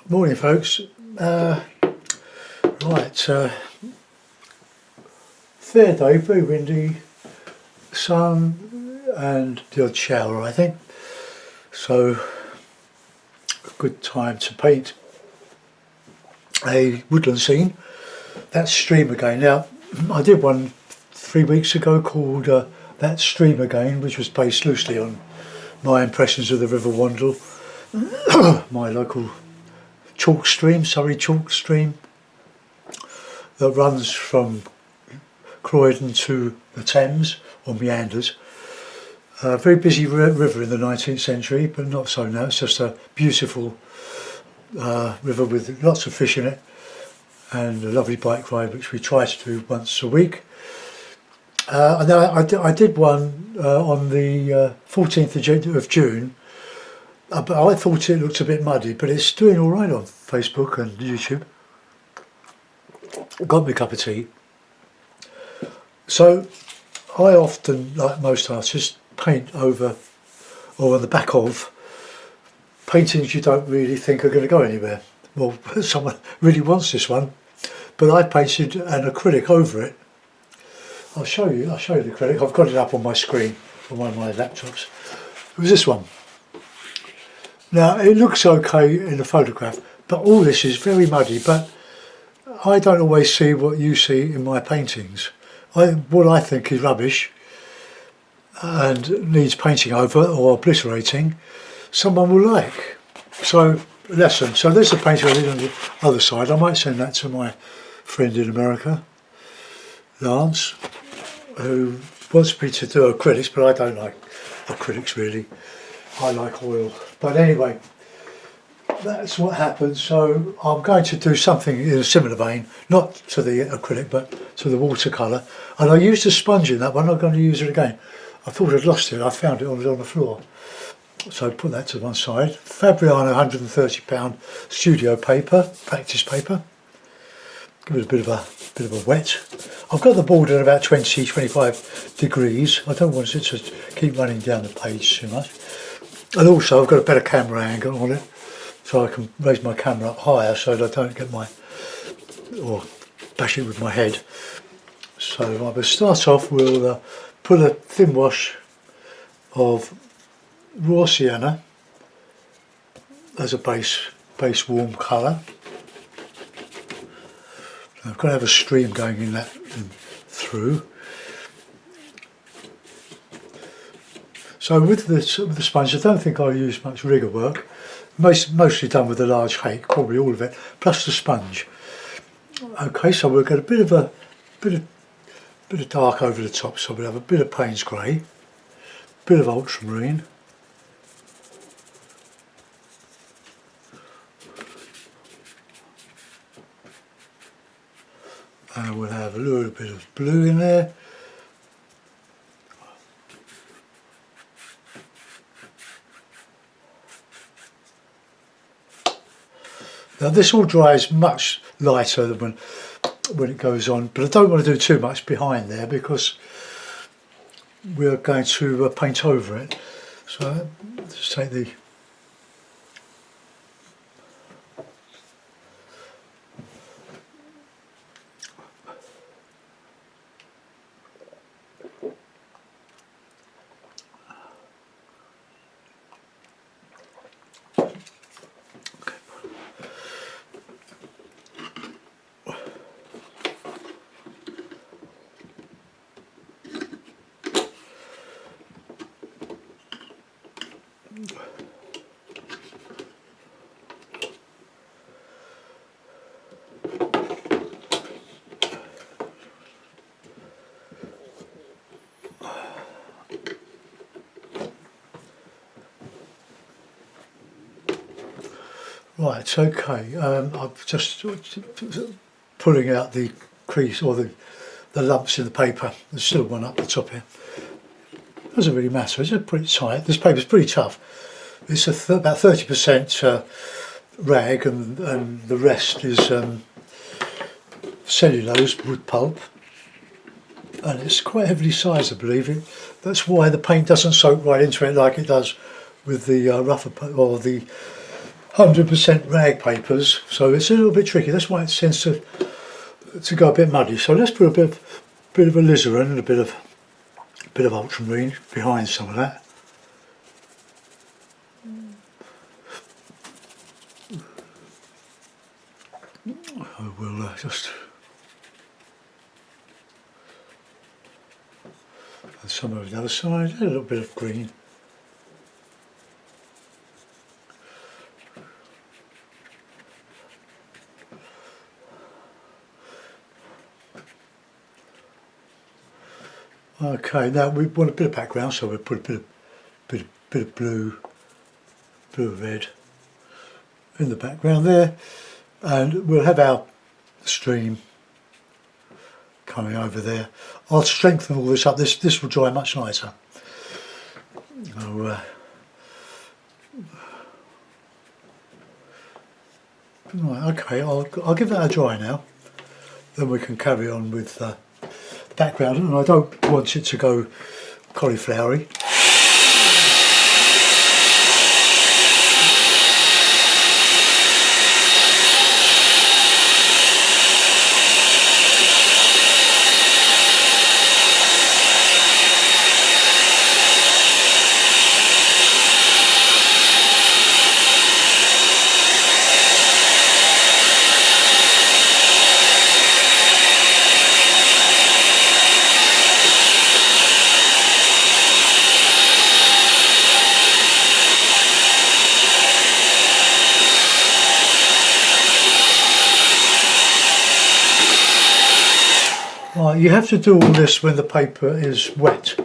Morning folks. Fair day, very windy, sun and the odd shower I think. So a good time to paint a woodland scene. That stream again. Now I did one 3 weeks ago called That Stream Again, which was based loosely on my impressions of the River Wandle, my local chalk stream, Surrey chalk stream, that runs from Croydon to the Thames, or meanders. A very busy river in the 19th century, but not so now. It's just a beautiful river with lots of fish in it, and a lovely bike ride which we try to do once a week. And I did one on the 14th of June, but I thought it looked a bit muddy, but it's doing all right on Facebook and YouTube. Got me a cup of tea. So I often, like most artists, paint over or on the back of paintings you don't really think are going to go anywhere. Well, someone really wants this one, but I painted an acrylic over it. I'll show you the acrylic. I've got it up on my screen on one of my laptops. It was this one. Now it looks okay in the photograph, but all this is very muddy, but I don't always see what you see in my paintings. What I think is rubbish and needs painting over or obliterating, someone will like. So lesson. So there's the painting I did on the other side. I might send that to my friend in America, Lance, who wants me to do acrylics, but I don't like acrylics really. I like oil. But anyway, that's what happened. So I'm going to do something in a similar vein, not to the acrylic, but to the watercolour. And I used a sponge in that one. I'm going to use it again. I thought I'd lost it. I found it on the floor. So put that to one side. Fabriano £130 studio paper, practice paper. Give it a bit of a wet. I've got the board at about 25 degrees. I don't want it to keep running down the page too much. And also I've got a better camera angle on it, so I can raise my camera up higher so that I don't get or bash it with my head. So I will start off, we'll put a thin wash of raw sienna as a base warm colour. I've got to have a stream going in that through. So with the sponge, I don't think I'll use much rigger work. Mostly done with a large hake, probably all of it, plus the sponge. Okay, so we'll get a bit of dark over the top. So we'll have a bit of Payne's grey, a bit of ultramarine, and we'll have a little bit of blue in there. Now this all dries much lighter than when it goes on, but I don't want to do too much behind there because we're going to paint over it. So let's take the right, okay, I'm just pulling out the crease or the lumps in the paper. There's still one up the top here. Doesn't really matter, it's pretty tight. This paper's pretty tough. It's about 30% rag and the rest is cellulose, wood pulp. And it's quite heavily sized, I believe. That's why the paint doesn't soak right into it like it does with the rougher or the 100% rag papers, so it's a little bit tricky. That's why it tends to go a bit muddy. So let's put a bit of alizarin and a bit of ultramarine behind some of that. I will just and some of the other side, a little bit of green. Okay, now we want a bit of background, so we'll put a bit of blue, red in the background there, and we'll have our stream coming over there. I'll strengthen all this up. This will dry much nicer. So, right, okay, I'll give that a dry now. Then we can carry on with the background, and I don't want it to go cauliflowery. Right, you have to do all this when the paper is wet,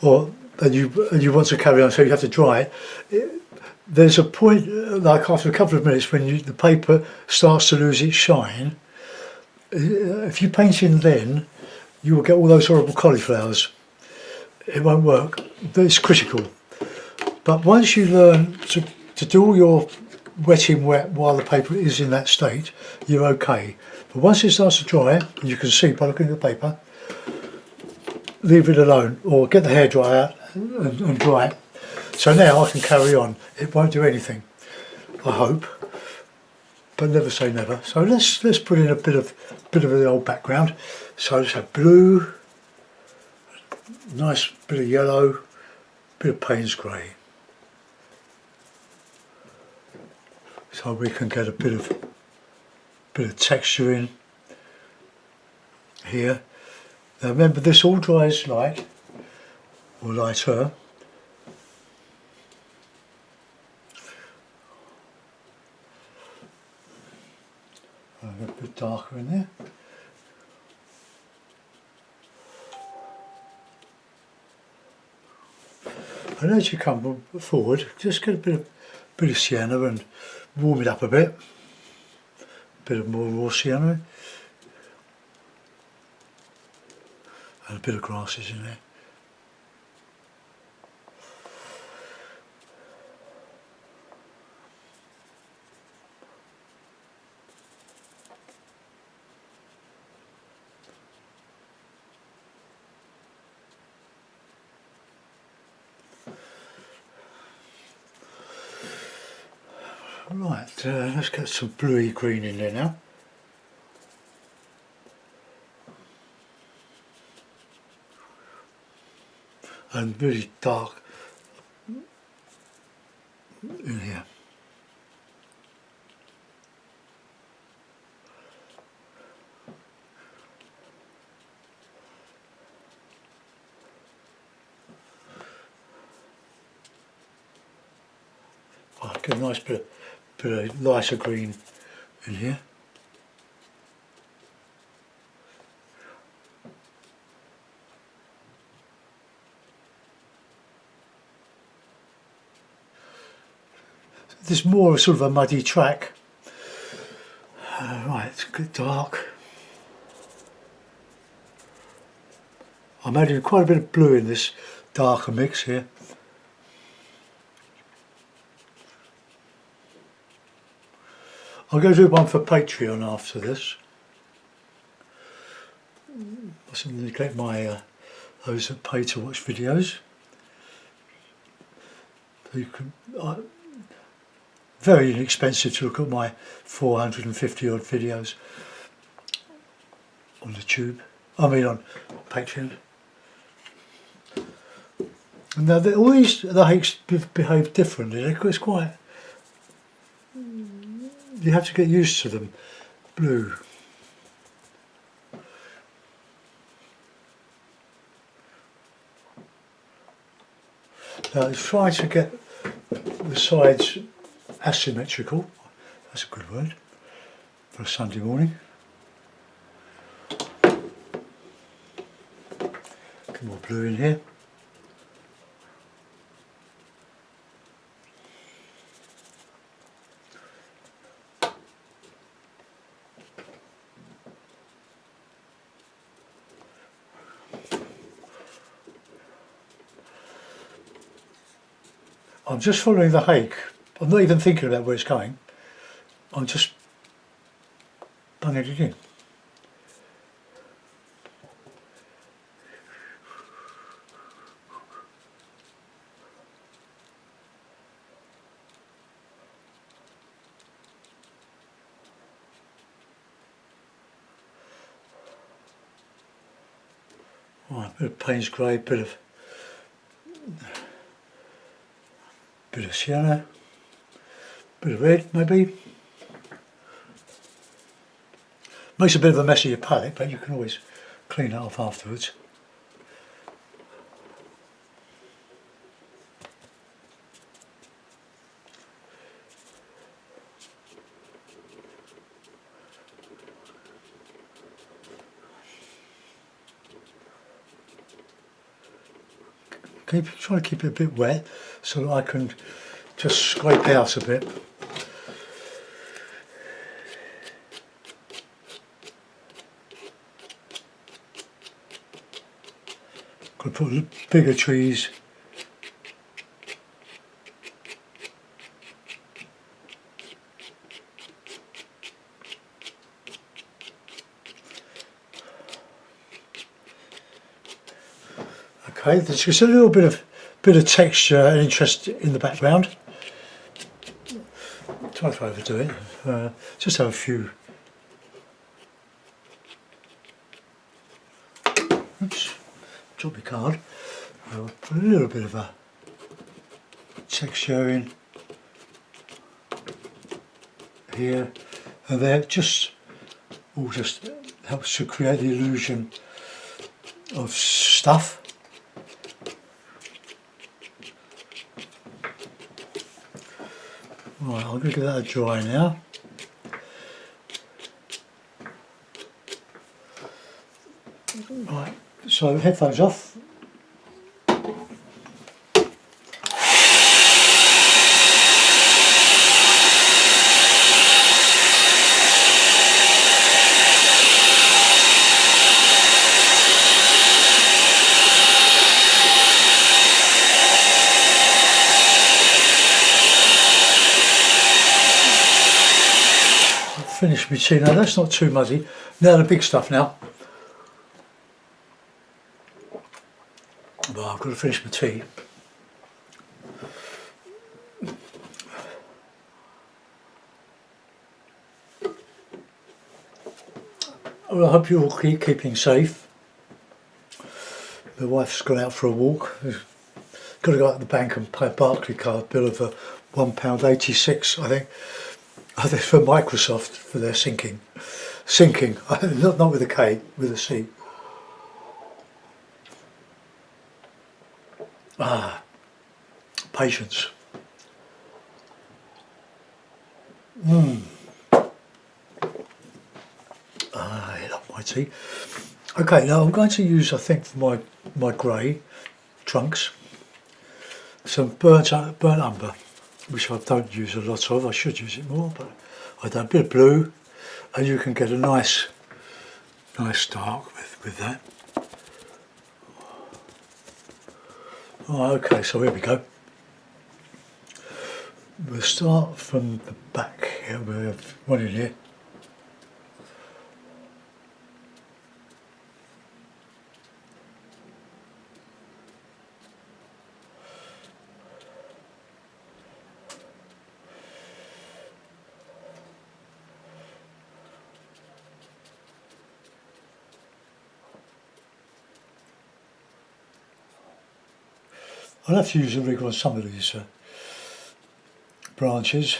and you want to carry on, so you have to dry it. There's a point, like after a couple of minutes, when the paper starts to lose its shine. If you paint in then, you will get all those horrible cauliflowers. It won't work. It's critical. But once you learn to do all your wetting wet while the paper is in that state, you're okay. But once it starts to dry, and you can see by looking at the paper, leave it alone, or get the hairdryer and dry it. So now I can carry on. It won't do anything, I hope, but never say never. So let's put in a bit of the old background. So let's have blue, nice bit of yellow, bit of Payne's grey. So we can get a bit of texture in here. Now remember, this all dries light, or lighter. A bit darker in there. And as you come forward, just get a bit of sienna and warm it up a bit. Bit of more raw sienna and a bit of grasses in there. Right, let's get some bluey green in there now. And really dark in here. I'll get a nice bit of lighter green in here. There's more sort of a muddy track. Right, it's good dark. I'm adding quite a bit of blue in this darker mix here. I'm going to do one for Patreon after this. I mustn't neglect my those that pay to watch videos. So you can very inexpensive to look at my 450 odd videos on the tube, I mean on Patreon. And now all these, the hakes behave differently. It's quite, you have to get used to them. Blue. Now let's try to get the sides asymmetrical. That's a good word for a Sunday morning. Get more blue in here. I'm just following the hake. I'm not even thinking about where it's going. I'm just bunging it in. Right, bit of Payne's grey, bit of sienna, bit of red maybe. Makes a bit of a mess of your palette, but you can always clean it off afterwards. Try to keep it a bit wet so that I can just scrape out a bit. Could put bigger trees. Okay, there's just a little bit of texture and interest in the background. Try to overdo it. Just have a few. Oops, drop my card. I'll put a little bit of a texture in here and there. Just helps to create the illusion of stuff. Right, I'm going to give that a dry now. Right, so headphones off. Finish my tea now, that's not too muddy. Now the big stuff now. Well, I've got to finish my tea. Well, I hope you're all keeping safe. My wife's gone out for a walk. Got to go out to the bank and pay a Barclaycard bill of £1.86, I think. For Microsoft for their syncing, not with a K, with a C. Patience. I love my tea. Okay, now I'm going to use, I think, for my grey trunks, some burnt umber, which I don't use a lot of. I should use it more, but I don't. A bit of blue, and you can get a nice dark with that. Oh, okay, so here we go. We'll start from the back here. We have one in here. I'll have to use a rig on some of these branches.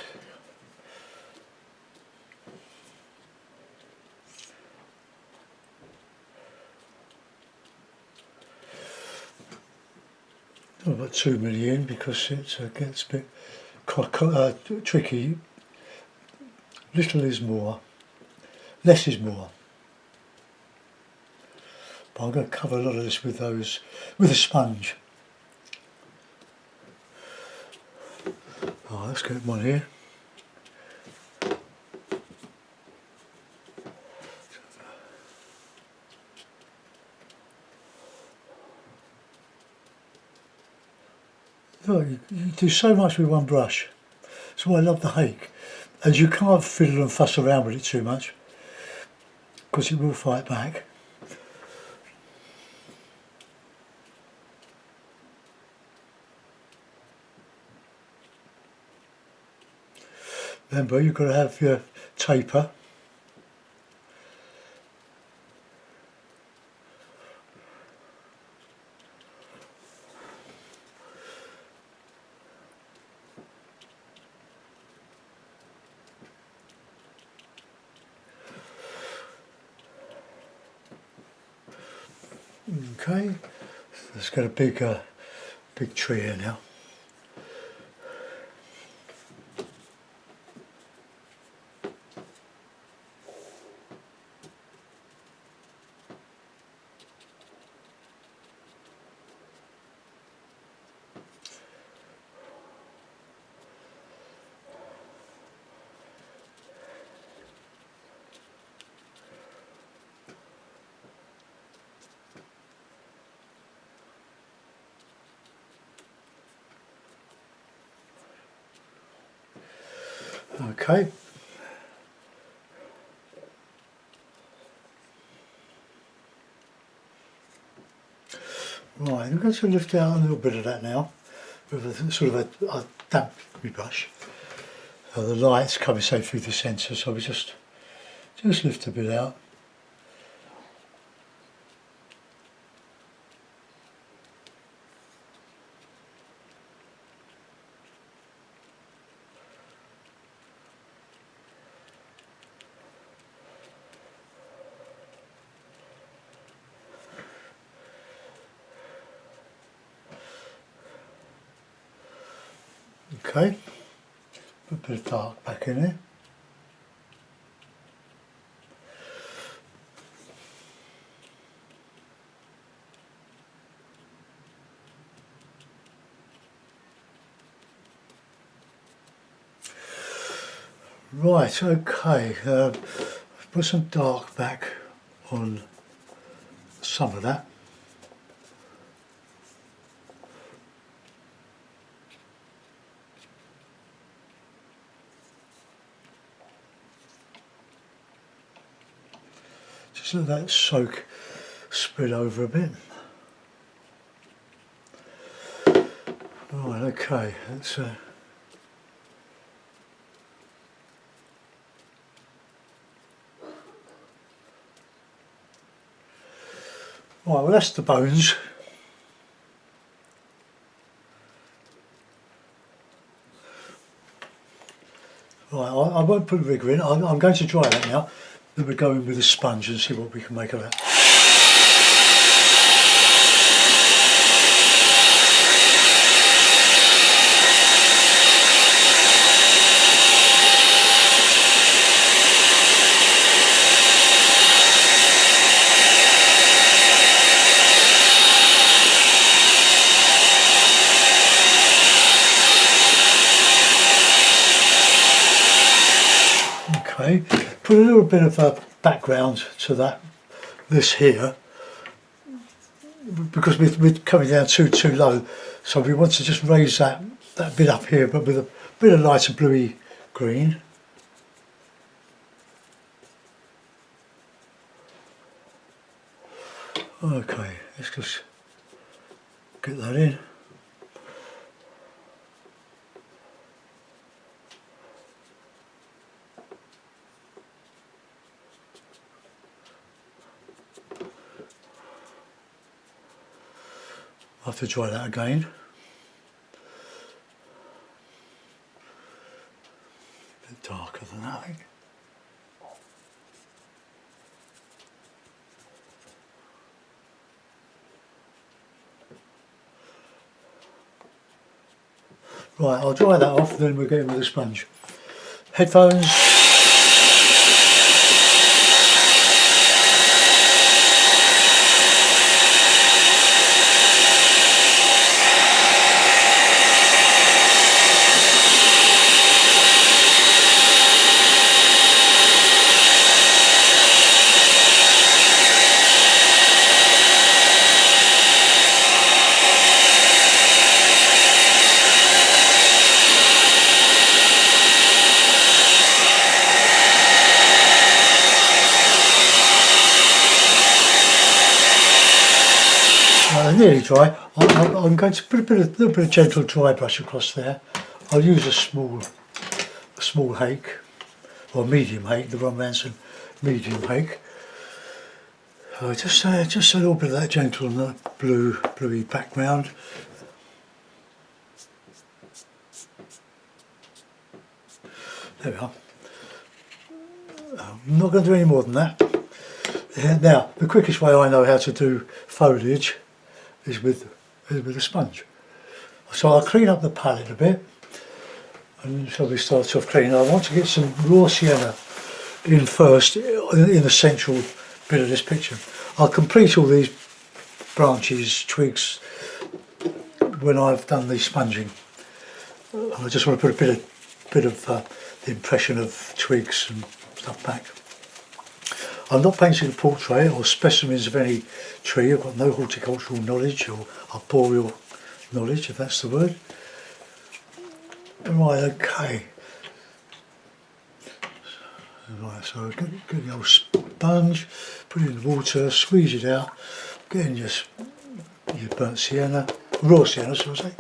I've got too many in because it gets a bit tricky. Little is more, less is more. But I'm going to cover a lot of this with a sponge. Oh, let's get one here. Oh, you do so much with one brush. That's why I love the hake. And you can't fiddle and fuss around with it too much because it will fight back. Remember, you've got to have your taper. Okay, let's get a big tree here now. Okay. Right, I'm going to lift out a little bit of that now with a sort of a damp brush. The light's coming so through the centre, so we just lift a bit out. Okay, put a bit of dark back in there. Right, okay, put some dark back on some of that. Just let that soak, spread over a bit. Right, okay, that's right, well that's the bones. Right, I won't put rigor in, I'm going to dry that now. Then we'll go in with a sponge and see what we can make of that. Okay, put a little bit of a background to this here, because we're coming down too low, so we want to just raise that bit up here, but with a bit of lighter bluey green. Okay, let's just get that in. I have to dry that again. than that, I think. Right, I'll dry that off, then we'll get in with the sponge. Headphones. Nearly dry. I'm going to put a little bit of gentle dry brush across there. I'll use a small hake, or medium hake, the Ron Ransom medium hake. Just a little bit of that gentle bluey background. There we are. I'm not going to do any more than that. Now, the quickest way I know how to do foliage is with a sponge. So I'll clean up the palette a bit, and so we start off cleaning. I want to get some raw sienna in first in the central bit of this picture. I'll complete all these branches, twigs, when I've done the sponging. I just want to put a bit of the impression of twigs and stuff back. I'm not painting a portrait or specimens of any tree. I've got no horticultural knowledge or arboreal knowledge, if that's the word. Right, okay. Right, so get the old sponge, put it in the water, squeeze it out, get in your burnt sienna, raw sienna, shall I say.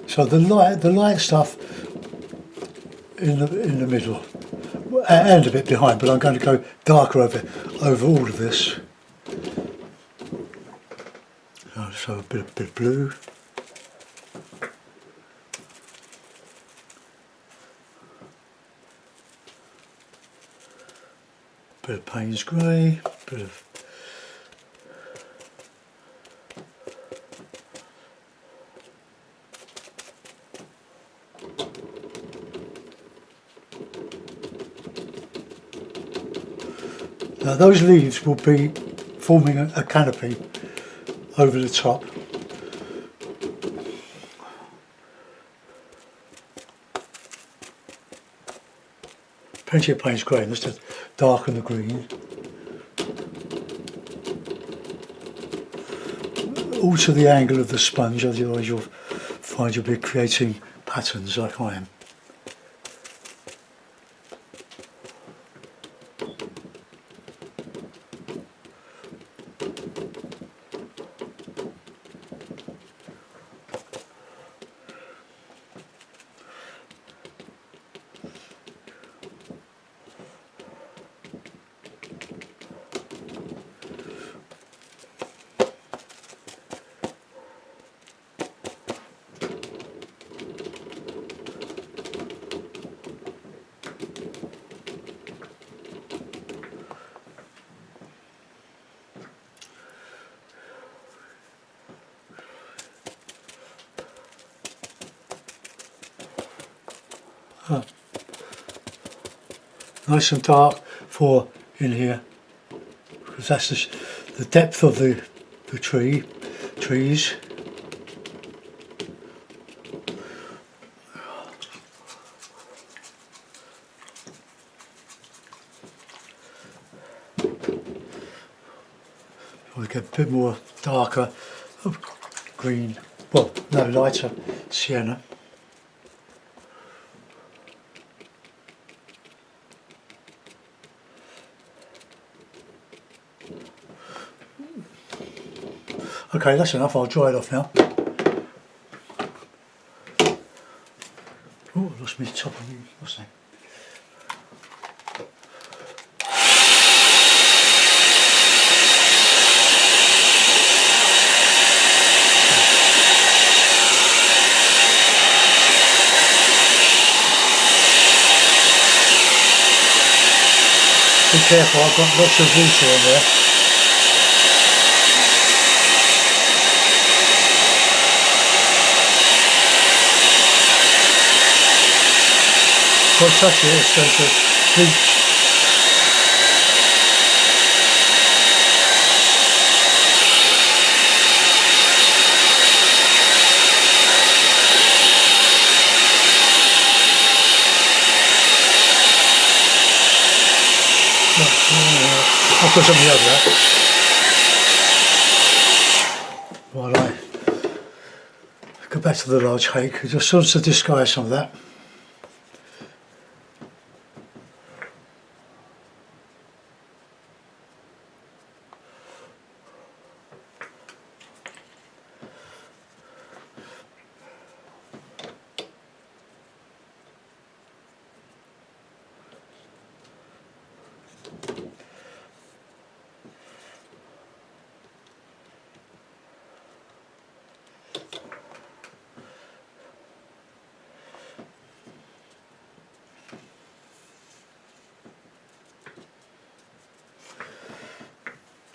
So the light stuff in the middle and a bit behind, but I'm going to go darker over all of this. So a bit of blue. Bit of Payne's grey, bit of now those leaves will be forming a canopy over the top. Plenty of Payne's grey just to darken the green. Alter the angle of the sponge, otherwise you'll find you'll be creating patterns like I am. Nice and dark for in here, because that's the depth of the trees. We get a bit more darker green, well, no, lighter sienna. Okay, that's enough, I'll dry it off now. Oh, I lost my top of the, what's that? Be careful, I've got lots of water on there. Don't touch it, it's going to leach. I'll put something over that. While I go back to the large hake, it just serves to disguise some of that.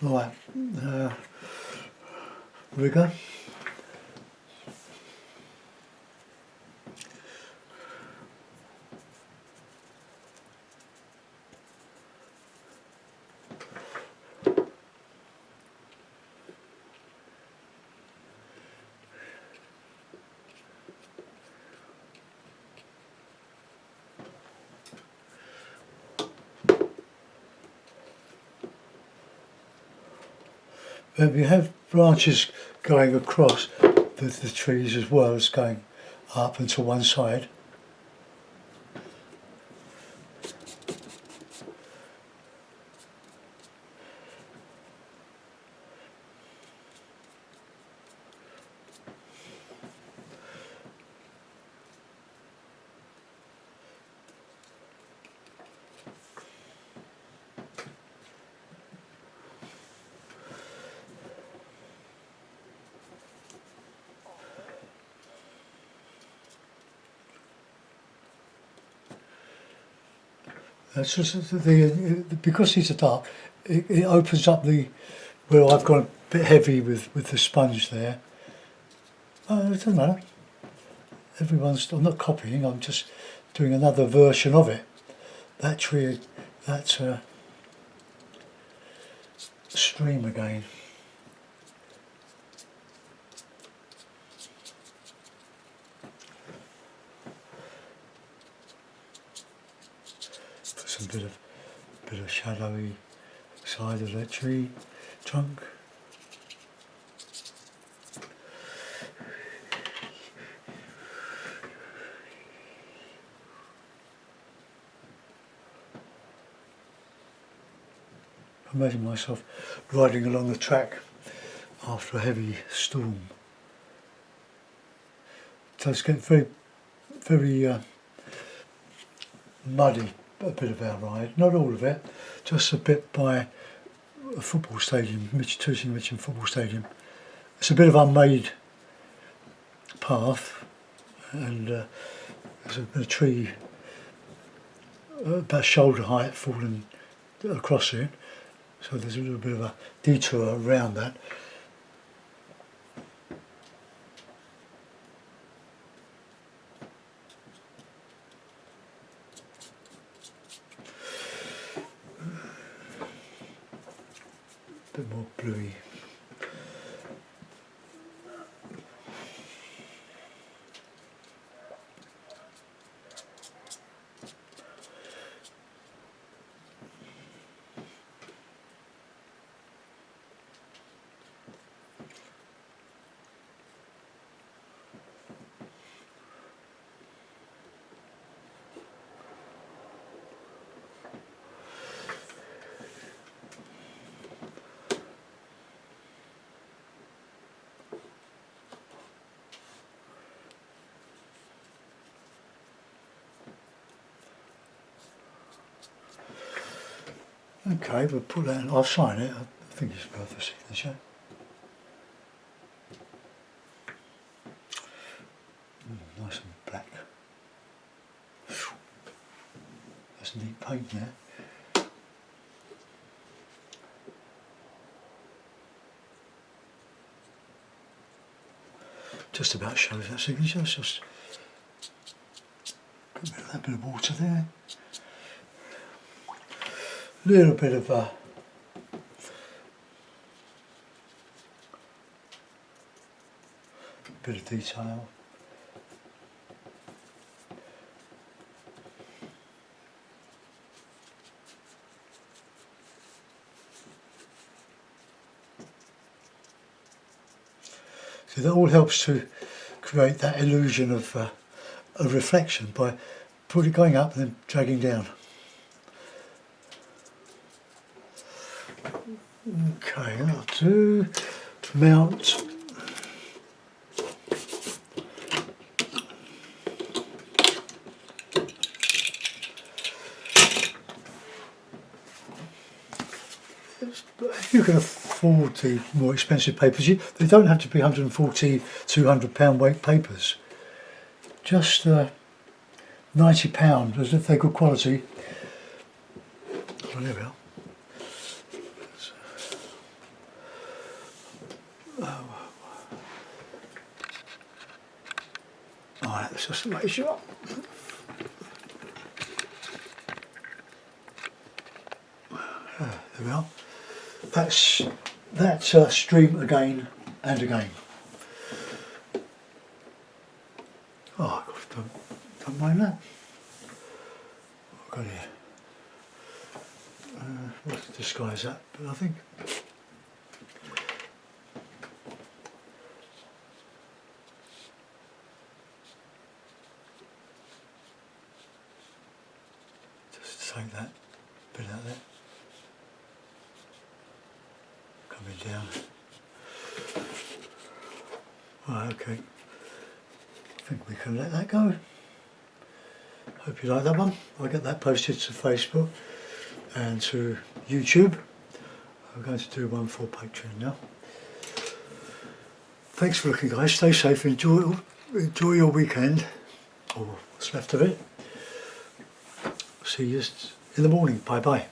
Right, rigger. You have branches going across the trees as well as going up and to one side. That's just because these are dark, it opens up the. Well, I've gone a bit heavy with the sponge there. It doesn't matter. I'm not copying. I'm just doing another version of it. That tree, that stream again. Put some bit of shadowy side of that tree trunk. Imagine myself riding along the track after a heavy storm. It does get very muddy, a bit of our ride, not all of it, just a bit by a football stadium, Tooting Mitcham football stadium. It's a bit of unmade path, and there's a tree about shoulder height falling across it, so there's a little bit of a detour around that. A bit more bluey. Okay, we'll put that in. I'll sign it. I think it's worth a signature. Nice and black. That's neat paint there. just about shows that signature. It's just got rid of that bit of water there. Little bit of detail. So that all helps to create that illusion of reflection by going up and then dragging down. Okay, that'll do. Mount. If you can afford the more expensive papers, they don't have to be 140, 200 pound weight papers. Just £90, as if they're good quality. Oh, there we are. Alright, let's just make sure. There we are. That's stream again and again. Oh, don't mind that. I've got here. What to disguise that? But I think. Just take that bit out there. Coming down. Right, okay. I think we can let that go. Hope you like that one. I'll get that posted to Facebook and to YouTube. I'm going to do one for Patreon now. Thanks for looking, guys. Stay safe. Enjoy your weekend, or what's left of it. See you in the morning. Bye bye.